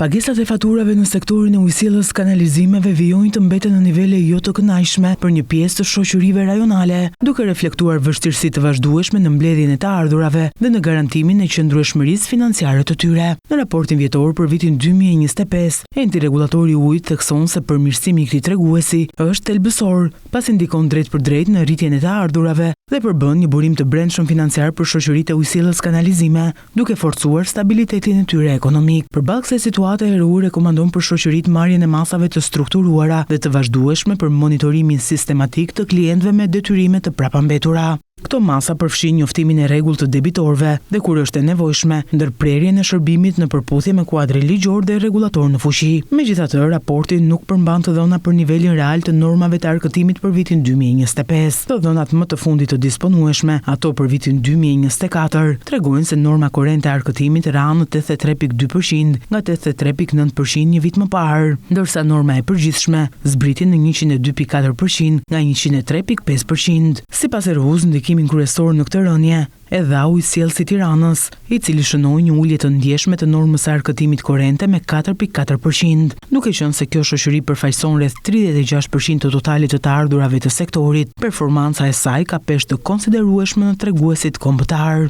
Pagesat e faturave në sektorin e ujësillës kanalizimeve vijojnë të mbeten në nivele jo të kënaqshme për një pjesë të shoqërive rajonale, duke reflektuar vështirësi të vazhdueshme në mbledhjen e të ardhurave dhe në garantimin e qëndrueshmërisë financiare të tyre. Në raportin vjetor për vitin 2025, enti rregullatori i ujit thekson se përmirësimi i këtij treguesi është thelbësor, pasi ndikon drejt për drejt në rritjen e të ardhurave dhe përbën një burim të brendshëm financiar për shoqëritë e ujësillës kanalizime, duke forcuar stabilitetin e tyre ekonomik. Përballë kësaj situate, RU rekomandon për shoqëritë marrjen e masave të strukturuara dhe të vazhdueshme për monitorimin sistematik të klientëve me detyrime të prapambetura. Këto masa përfshin njoftimin e rregullt të debitorëve dhe kur është e nevojshme, ndërprerjen e shërbimit në përputhje me kuadrin ligjor dhe rregullator në fuqi. Megjithatë, raporti nuk përmban të dhëna për nivelin real të normave të arkëtimit për vitin 2025. Të dhënat më të fundit të disponueshme, ato për vitin 2024, tregojnë se norma korrente e arkëtimit ra në 83.2% nga 83.9% një vit më parë, ndërsa norma e përgjithshme zbriti në 102.4% nga 103.5%. Sipas RU-s, ndikimin kryesor në këtë rënje e dha Ujësillësi i Tiranës, i cili shënoi një ulje të ndjeshme të normës së arkëtimit korrente me 4.4%, duke qenë se kjo shoqëri përfaqëson rreth 36% të totalit të ardhurave të sektorit. Performanca e saj ka peshë të konsiderueshme në treguesit kombëtar.